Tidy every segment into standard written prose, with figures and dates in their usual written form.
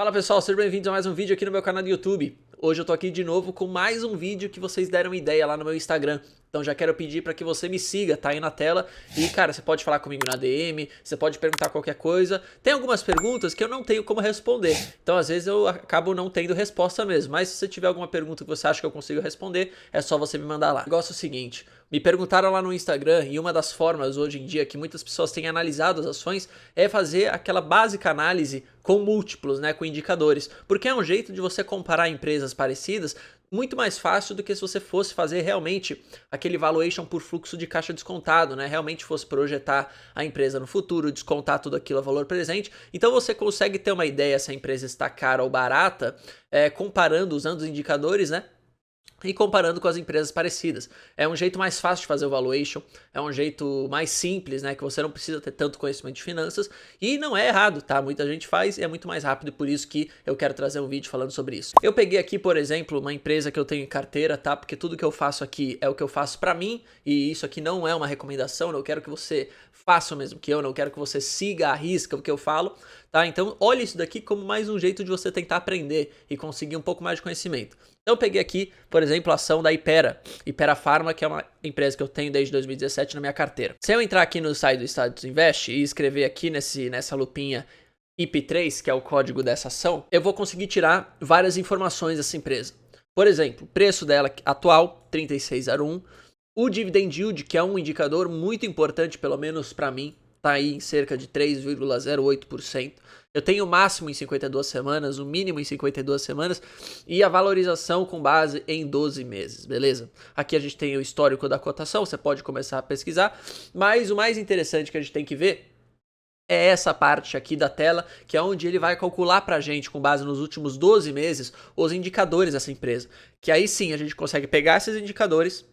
Fala pessoal, sejam bem-vindos a mais um vídeo aqui no meu canal do YouTube. Hoje eu tô aqui de novo com mais um vídeo que vocês deram ideia lá no meu Instagram. Então já quero pedir para que você me siga, tá aí na tela. E cara, você pode falar comigo na DM, você pode perguntar qualquer coisa. Tem algumas perguntas que eu não tenho como responder. Então às vezes eu acabo não tendo resposta mesmo. Mas se você tiver alguma pergunta que você acha que eu consigo responder, é só você me mandar lá. O negócio é o seguinte, me perguntaram lá no Instagram e uma das formas hoje em dia que muitas pessoas têm analisado as ações é fazer aquela básica análise com múltiplos, né, com indicadores. Porque é um jeito de você comparar empresas parecidas muito mais fácil do que se você fosse fazer realmente aquele valuation por fluxo de caixa descontado, né? Realmente fosse projetar a empresa no futuro, descontar tudo aquilo a valor presente. Então você consegue ter uma ideia se a empresa está cara ou barata, comparando, usando os indicadores, né? E comparando com as empresas parecidas. É um jeito mais fácil de fazer o valuation, é um jeito mais simples, né, que você não precisa ter tanto conhecimento de finanças, e não é errado, tá? Muita gente faz e é muito mais rápido, por isso que eu quero trazer um vídeo falando sobre isso. Eu peguei aqui, por exemplo, uma empresa que eu tenho em carteira, tá? Porque tudo que eu faço aqui é o que eu faço pra mim, e isso aqui não é uma recomendação, não quero que você faça o mesmo que eu, não quero que você siga à risca o que eu falo, tá? Então olhe isso daqui como mais um jeito de você tentar aprender e conseguir um pouco mais de conhecimento. Então eu peguei aqui, por exemplo, a ação da Hypera Pharma, que é uma empresa que eu tenho desde 2017 na minha carteira. Se eu entrar aqui no site do Status Invest e escrever aqui nessa lupinha IP3, que é o código dessa ação, eu vou conseguir tirar várias informações dessa empresa. Por exemplo, o preço dela atual, 36,01. O dividend yield, que é um indicador muito importante, pelo menos para mim, está aí em cerca de 3,08%. Eu tenho o máximo em 52 semanas, o mínimo em 52 semanas e a valorização com base em 12 meses, beleza? Aqui a gente tem o histórico da cotação, você pode começar a pesquisar, mas o mais interessante que a gente tem que ver é essa parte aqui da tela, que é onde ele vai calcular pra gente, com base nos últimos 12 meses, os indicadores dessa empresa. Que aí sim a gente consegue pegar esses indicadores,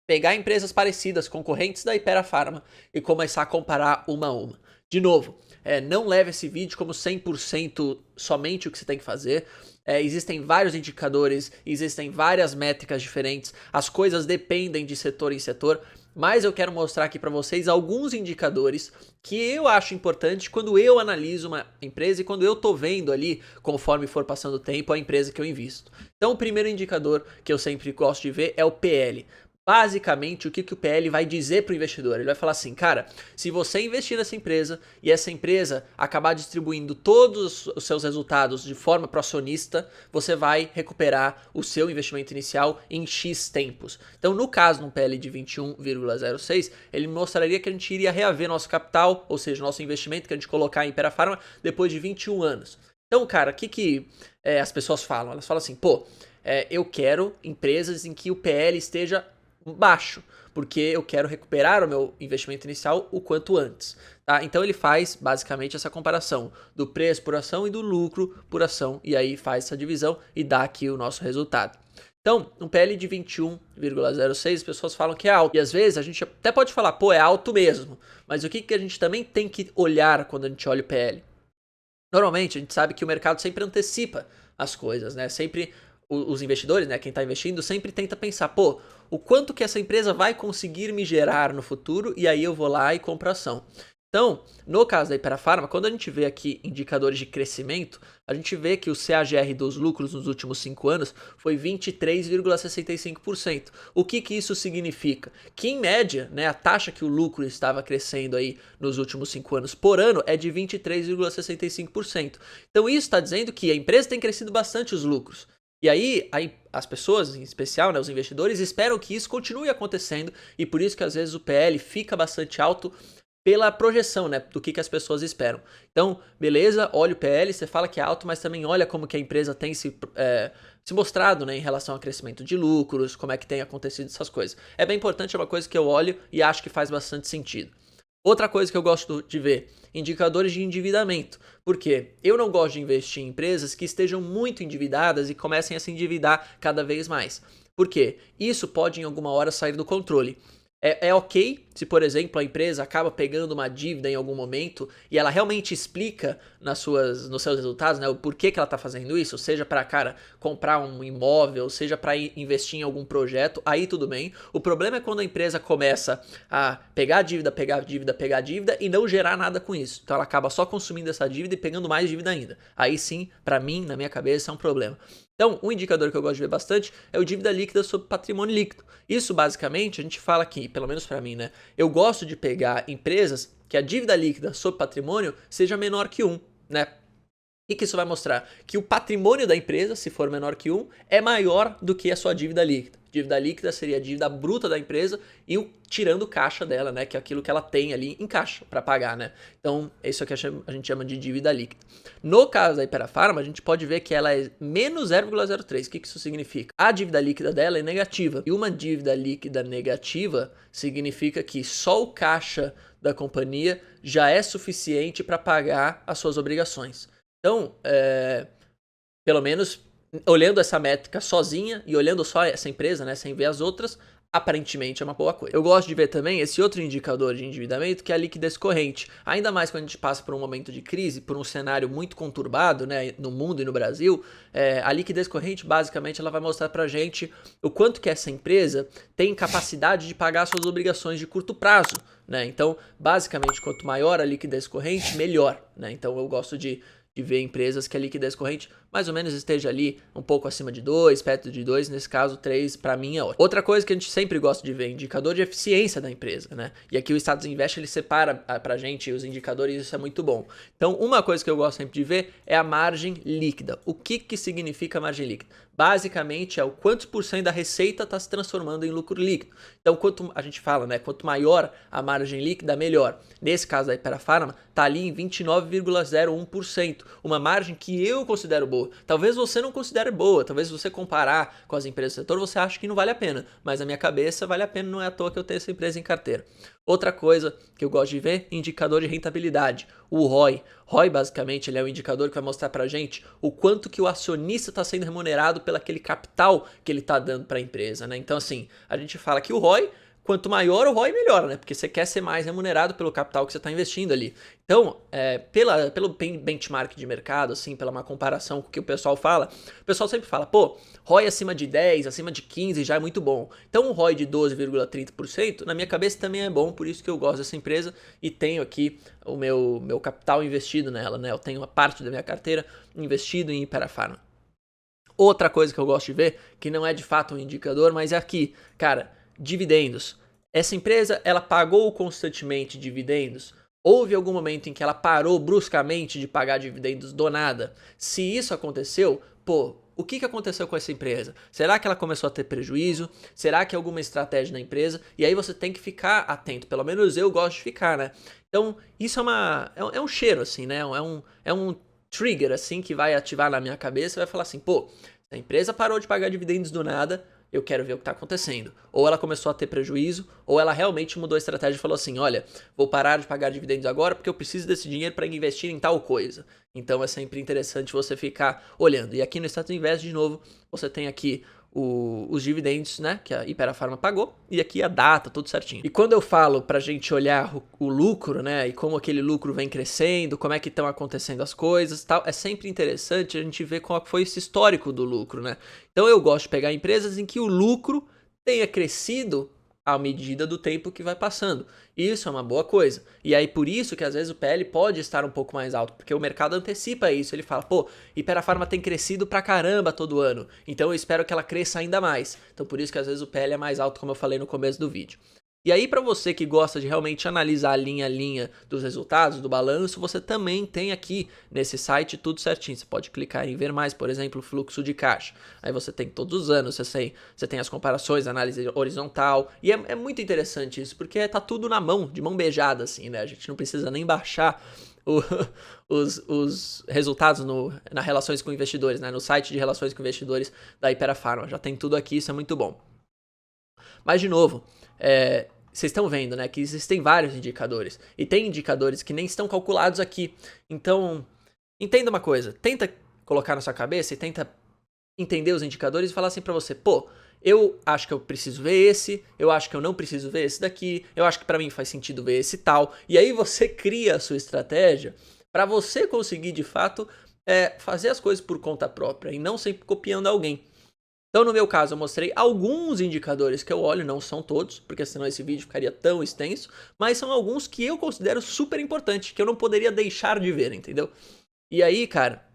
pegar empresas parecidas, concorrentes da Hypera Pharma e começar a comparar uma a uma. De novo, não leve esse vídeo como 100% somente o que você tem que fazer. Existem vários indicadores, existem várias métricas diferentes, as coisas dependem de setor em setor, mas eu quero mostrar aqui para vocês alguns indicadores que eu acho importante quando eu analiso uma empresa e quando eu tô vendo ali, conforme for passando o tempo, a empresa que eu invisto. Então o primeiro indicador que eu sempre gosto de ver é o PL. Basicamente, o que o PL vai dizer para o investidor? Ele vai falar assim, cara, se você investir nessa empresa e essa empresa acabar distribuindo todos os seus resultados de forma pro acionista, você vai recuperar o seu investimento inicial em X tempos. Então, no caso, num PL de 21,06, ele mostraria que a gente iria reaver nosso capital, ou seja, nosso investimento que a gente colocar em Hypera Pharma depois de 21 anos. Então, cara, o que as pessoas falam? Elas falam assim, pô, eu quero empresas em que o PL esteja baixo, porque eu quero recuperar o meu investimento inicial o quanto antes, tá? Então ele faz basicamente essa comparação do preço por ação e do lucro por ação, e aí faz essa divisão e dá aqui o nosso resultado. Então, um PL de 21,06, as pessoas falam que é alto, e às vezes a gente até pode falar, pô, é alto mesmo, mas o que a gente também tem que olhar quando a gente olha o PL? Normalmente a gente sabe que o mercado sempre antecipa as coisas, né? Sempre os investidores, né, quem está investindo, sempre tenta pensar, pô, o quanto que essa empresa vai conseguir me gerar no futuro e aí eu vou lá e compro ação. Então, no caso da Hypera Pharma, quando a gente vê aqui indicadores de crescimento, a gente vê que o CAGR dos lucros nos últimos 5 anos foi 23,65%. O que isso significa? Que em média, né, a taxa que o lucro estava crescendo aí nos últimos 5 anos por ano é de 23,65%. Então isso está dizendo que a empresa tem crescido bastante os lucros. E aí as pessoas, em especial, né, os investidores, esperam que isso continue acontecendo e por isso que às vezes o PL fica bastante alto pela projeção, né, do que as pessoas esperam. Então, beleza, olha o PL, você fala que é alto, mas também olha como que a empresa tem se mostrado, né, em relação ao crescimento de lucros, como é que tem acontecido essas coisas. É bem importante, é uma coisa que eu olho e acho que faz bastante sentido. Outra coisa que eu gosto de ver, indicadores de endividamento. Por quê? Eu não gosto de investir em empresas que estejam muito endividadas e comecem a se endividar cada vez mais. Por quê? Isso pode em alguma hora sair do controle. É ok se, por exemplo, a empresa acaba pegando uma dívida em algum momento e ela realmente explica nos seus resultados, né, o porquê que ela está fazendo isso, seja para, cara, comprar um imóvel, seja para investir em algum projeto, aí tudo bem. O problema é quando a empresa começa a pegar dívida, pegar dívida, pegar dívida e não gerar nada com isso. Então ela acaba só consumindo essa dívida e pegando mais dívida ainda. Aí sim, para mim, na minha cabeça, é um problema. Então, um indicador que eu gosto de ver bastante é o dívida líquida sobre patrimônio líquido. Isso, basicamente, a gente fala aqui, pelo menos para mim, né? Eu gosto de pegar empresas que a dívida líquida sobre patrimônio seja menor que 1, né? O que isso vai mostrar? Que o patrimônio da empresa, se for menor que 1, é maior do que a sua dívida líquida. Dívida líquida seria a dívida bruta da empresa e tirando caixa dela, né? Que é aquilo que ela tem ali em caixa para pagar, né? Então, isso aqui a gente chama de dívida líquida. No caso da Hypera Pharma, a gente pode ver que ela é menos 0,03. O que isso significa? A dívida líquida dela é negativa. E uma dívida líquida negativa significa que só o caixa da companhia já é suficiente para pagar as suas obrigações. Então, pelo menos olhando essa métrica sozinha e olhando só essa empresa, né, sem ver as outras, aparentemente é uma boa coisa. Eu gosto de ver também esse outro indicador de endividamento, que é a liquidez corrente. Ainda mais quando a gente passa por um momento de crise, por um cenário muito conturbado, né, no mundo e no Brasil, a liquidez corrente, basicamente, ela vai mostrar pra gente o quanto que essa empresa tem capacidade de pagar suas obrigações de curto prazo, né? Então, basicamente, quanto maior a liquidez corrente, melhor, né? Então, eu gosto de ver empresas que a liquidez corrente mais ou menos esteja ali um pouco acima de 2, perto de 2, nesse caso 3 para mim é ótimo. Outra coisa que a gente sempre gosta de ver, indicador de eficiência da empresa, né? E aqui o Status Invest ele separa pra gente os indicadores e isso é muito bom. Então uma coisa que eu gosto sempre de ver é a margem líquida. O que significa margem líquida? Basicamente é o quantos por cento da receita está se transformando em lucro líquido. Então quanto a gente fala, né? Quanto maior a margem líquida, melhor. Nesse caso da Hypera Pharma, tá ali em 29,01%, uma margem que eu considero boa. Talvez você não considere boa, talvez você comparar com as empresas do setor, você acha que não vale a pena, mas na minha cabeça vale a pena, não é à toa que eu tenho essa empresa em carteira. Outra coisa que eu gosto de ver, indicador de rentabilidade, o ROI. ROI basicamente ele é um indicador que vai mostrar pra gente o quanto que o acionista está sendo remunerado pelo aquele capital que ele está dando para a empresa, né? Então assim, a gente fala que o ROI, quanto maior o ROI, melhor, né? Porque você quer ser mais remunerado pelo capital que você está investindo ali. Então, pelo benchmark de mercado, assim, pela uma comparação com o que o pessoal fala, o pessoal sempre fala, pô, ROI acima de 10, acima de 15 já é muito bom. Então, um ROI de 12,30%, na minha cabeça também é bom, por isso que eu gosto dessa empresa e tenho aqui o meu capital investido nela, né? Eu tenho uma parte da minha carteira investido em Hypera Pharma. Outra coisa que eu gosto de ver, que não é de fato um indicador, mas é aqui, cara, dividendos. Essa empresa, ela pagou constantemente dividendos? Houve algum momento em que ela parou bruscamente de pagar dividendos do nada? Se isso aconteceu, pô, o que aconteceu com essa empresa? Será que ela começou a ter prejuízo? Será que é alguma estratégia na empresa? E aí você tem que ficar atento, pelo menos eu gosto de ficar, né? Então, isso é um cheiro, assim, né? É um trigger, assim, que vai ativar na minha cabeça e vai falar assim, pô, se a empresa parou de pagar dividendos do nada, eu quero ver o que está acontecendo. Ou ela começou a ter prejuízo, ou ela realmente mudou a estratégia e falou assim, olha, vou parar de pagar dividendos agora porque eu preciso desse dinheiro para investir em tal coisa. Então é sempre interessante você ficar olhando. E aqui no Status Invest, de novo, você tem aqui os dividendos, né, que a Hypera Pharma pagou, e aqui a data, tudo certinho. E quando eu falo pra gente olhar o lucro, né, e como aquele lucro vem crescendo, como é que estão acontecendo as coisas, tal, é sempre interessante a gente ver qual foi esse histórico do lucro, né. Então eu gosto de pegar empresas em que o lucro tenha crescido à medida do tempo que vai passando. Isso é uma boa coisa. E aí por isso que às vezes o PL pode estar um pouco mais alto, porque o mercado antecipa isso. Ele fala, pô, Hypera Pharma tem crescido pra caramba todo ano, então eu espero que ela cresça ainda mais. Então por isso que às vezes o PL é mais alto, como eu falei no começo do vídeo. E aí para você que gosta de realmente analisar linha a linha dos resultados, do balanço, você também tem aqui nesse site tudo certinho. Você pode clicar em ver mais, por exemplo, o fluxo de caixa. Aí você tem todos os anos, você tem as comparações, análise horizontal. E é muito interessante isso, porque tá tudo na mão, de mão beijada assim, né? A gente não precisa nem baixar os resultados na relações com investidores, né? No site de relações com investidores da Hypera Pharma. Já tem tudo aqui, isso é muito bom. Mas, de novo, vocês estão vendo, né, que existem vários indicadores. E tem indicadores que nem estão calculados aqui. Então, entenda uma coisa. Tenta colocar na sua cabeça e tenta entender os indicadores e falar assim pra você, pô, eu acho que eu preciso ver esse, eu acho que eu não preciso ver esse daqui, eu acho que pra mim faz sentido ver esse tal. E aí você cria a sua estratégia pra você conseguir de fato fazer as coisas por conta própria e não sempre copiando alguém. Então, no meu caso, eu mostrei alguns indicadores que eu olho, não são todos, porque senão esse vídeo ficaria tão extenso, mas são alguns que eu considero super importantes, que eu não poderia deixar de ver, entendeu? E aí, cara,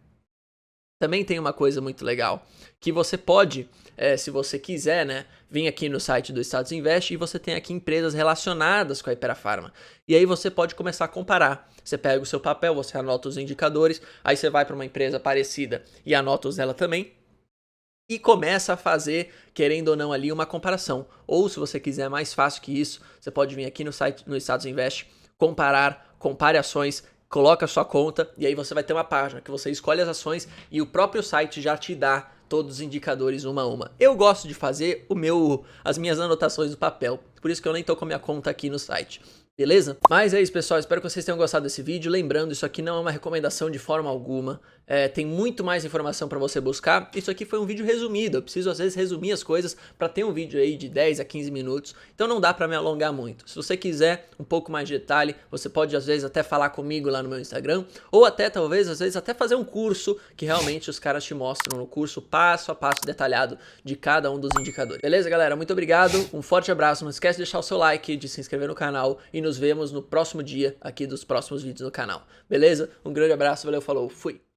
também tem uma coisa muito legal, que você pode, se você quiser, né, vir aqui no site do Status Invest e você tem aqui empresas relacionadas com a Hypera Pharma. E aí você pode começar a comparar. Você pega o seu papel, você anota os indicadores, aí você vai para uma empresa parecida e anota os dela também. E começa a fazer, querendo ou não ali, uma comparação. Ou se você quiser mais fácil que isso, você pode vir aqui no site, no Status Invest, compare ações, coloca a sua conta e aí você vai ter uma página que você escolhe as ações e o próprio site já te dá todos os indicadores uma a uma. Eu gosto de fazer as minhas anotações no papel, por isso que eu nem tô com a minha conta aqui no site. Beleza? Mas é isso, pessoal. Espero que vocês tenham gostado desse vídeo. Lembrando, isso aqui não é uma recomendação de forma alguma. Tem muito mais informação para você buscar. Isso aqui foi um vídeo resumido. Eu preciso, às vezes, resumir as coisas para ter um vídeo aí de 10 a 15 minutos. Então não dá para me alongar muito. Se você quiser um pouco mais de detalhe, você pode, às vezes, até falar comigo lá no meu Instagram. Ou até, talvez, às vezes, até fazer um curso que realmente os caras te mostram no curso passo a passo detalhado de cada um dos indicadores. Beleza, galera? Muito obrigado. Um forte abraço. Não esquece de deixar o seu like, de se inscrever no canal e nos vemos no próximo dia aqui dos próximos vídeos no canal. Beleza? Um grande abraço, valeu, falou, fui!